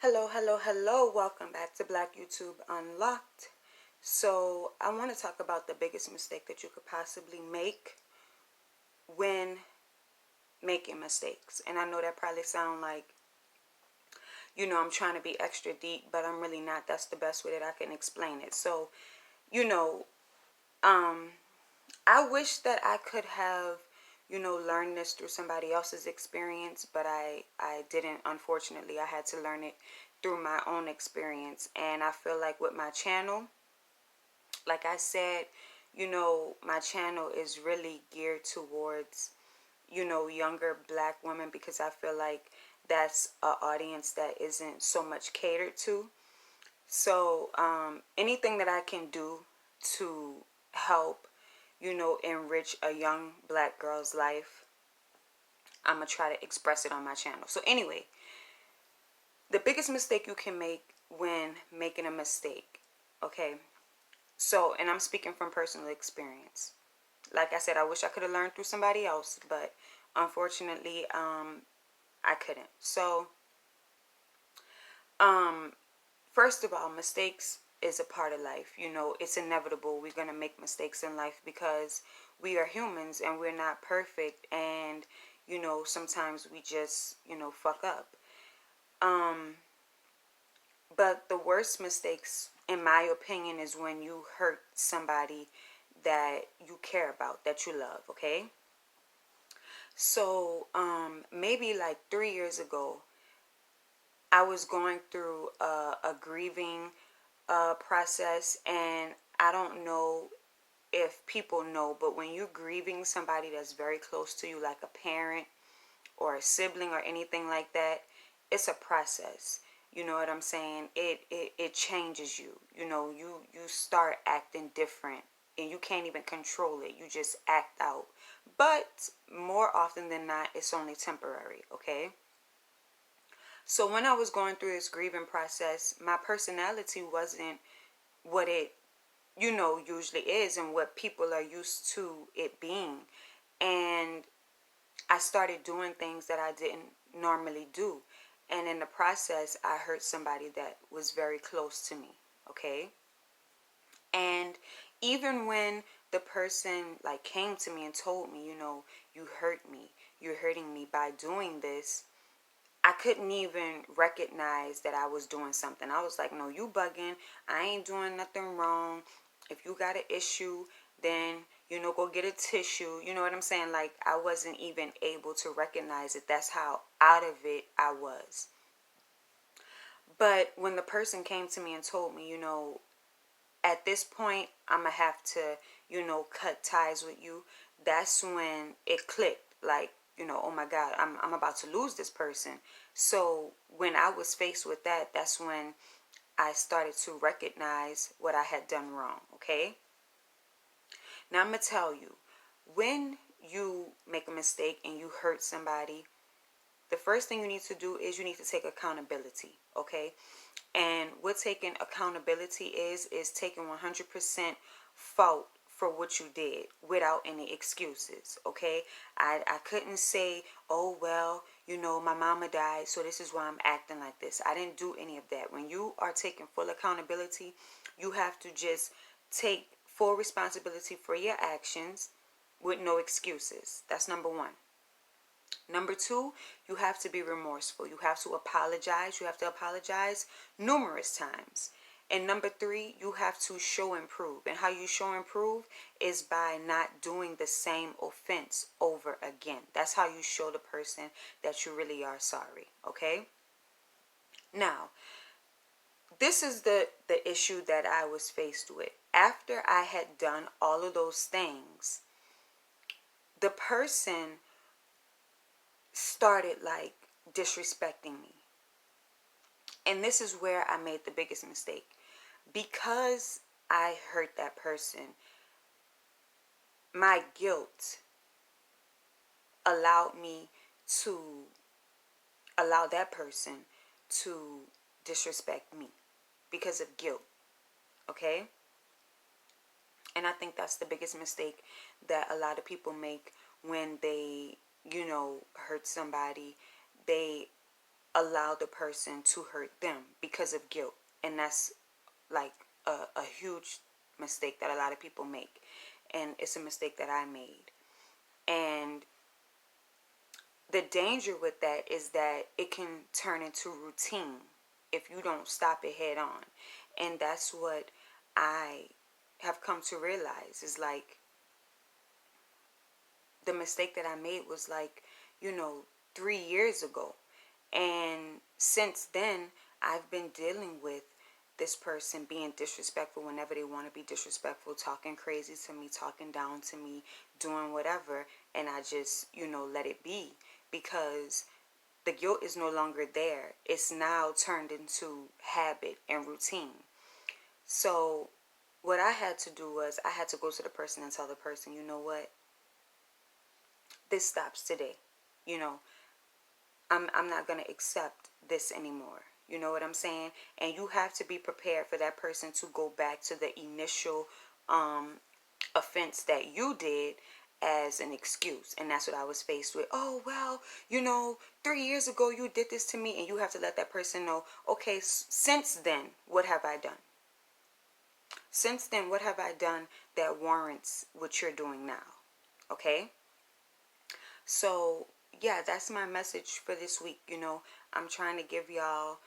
Hello. Welcome back to Black YouTube Unlocked. So, I want to talk about the biggest mistake that you could possibly make when making mistakes. And I know that probably sound like, I'm trying to be extra deep, but I'm really not. That's the best way that I can explain it. So, you know, um, I wish that I could have, learned this through somebody else's experience, but I didn't. Unfortunately, I had to learn it through my own experience. And I feel like with my channel, like I said, my channel is really geared towards, younger black women, because I feel like that's an audience that isn't so much catered to. So anything that I can do to help, enrich a young black girl's life, I'm going to try to express it on my channel. So anyway, the biggest mistake you can make when making a mistake, okay? So, and I'm speaking from personal experience. Like I said, I wish I could have learned through somebody else, but unfortunately, I couldn't. So, first of all, mistakes is a part of life. It's inevitable. We're going to make mistakes in life because we are humans and we're not perfect. And, sometimes we just, fuck up. But the worst mistakes, in my opinion, is when you hurt somebody that you care about, that you love, okay? So, maybe like 3 years ago, I was going through a grieving process, and I don't know if people know, but when you're grieving somebody that's very close to you, like a parent or a sibling or anything like that, it's a process. You know what I'm saying? It changes you. You start acting different, and you can't even control it. You just act out. But more often than not, it's only temporary, okay? So when I was going through this grieving process, my personality wasn't what it, usually is and what people are used to it being. And I started doing things that I didn't normally do. And in the process, I hurt somebody that was very close to me, okay? And even when the person like came to me and told me, you hurt me, you're hurting me by doing this, I couldn't even recognize that I was doing something. I was like, no, you bugging. I ain't doing nothing wrong. If you got an issue, then, go get a tissue. You know what I'm saying? Like, I wasn't even able to recognize it. That's how out of it I was. But when the person came to me and told me, at this point, I'm going to have to, cut ties with you, that's when it clicked. Like, oh my God, I'm about to lose this person. So when I was faced with that, that's when I started to recognize what I had done wrong, okay? Now I'm going to tell you, when you make a mistake and you hurt somebody, the first thing you need to do is you need to take accountability, okay? And what taking accountability is taking 100% fault for what you did without any excuses, okay? I couldn't say, oh, well, my mama died, so this is why I'm acting like this. I didn't do any of that. When you are taking full accountability, you have to just take full responsibility for your actions with no excuses. That's number one. Number two, you have to be remorseful. You have to apologize. You have to apologize numerous times. And number three, you have to show and prove. And how you show and prove is by not doing the same offense over again. That's how you show the person that you really are sorry. Okay? Now, this is the issue that I was faced with. After I had done all of those things, the person started like disrespecting me. And this is where I made the biggest mistake. Because I hurt that person, my guilt allowed me to allow that person to disrespect me because of guilt. Okay? And I think that's the biggest mistake that a lot of people make when they, hurt somebody. They allow the person to hurt them because of guilt. And that's like a huge mistake that a lot of people make. And it's a mistake that I made. And the danger with that is that it can turn into routine if you don't stop it head on. And that's what I have come to realize is like the mistake that I made was like, 3 years ago. And since then, I've been dealing with this person being disrespectful whenever they want to be disrespectful, talking crazy to me, talking down to me, doing whatever. And I just, let it be because the guilt is no longer there. It's now turned into habit and routine. So what I had to do was I had to go to the person and tell the person, you know what? This stops today. You know, I'm not going to accept this anymore. You know what I'm saying? And you have to be prepared for that person to go back to the initial offense that you did as an excuse. And that's what I was faced with. Oh, well, 3 years ago you did this to me, and you have to let that person know, okay, since then, what have I done? Since then, what have I done that warrants what you're doing now? Okay? So, yeah, that's my message for this week. I'm trying to give y'all,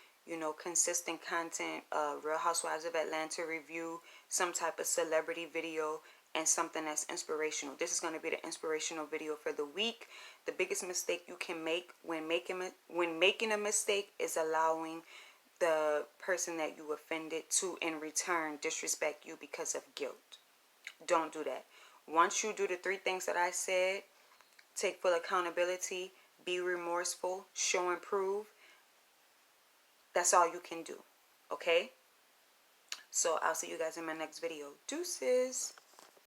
consistent content, Real Housewives of Atlanta review, some type of celebrity video, and something that's inspirational. This is going to be the inspirational video for the week. The biggest mistake you can make when making a mistake is allowing the person that you offended to, in return, disrespect you because of guilt. Don't do that. Once you do the 3 things that I said, take full accountability, be remorseful, show and prove, that's all you can do. Okay? So I'll see you guys in my next video. Deuces.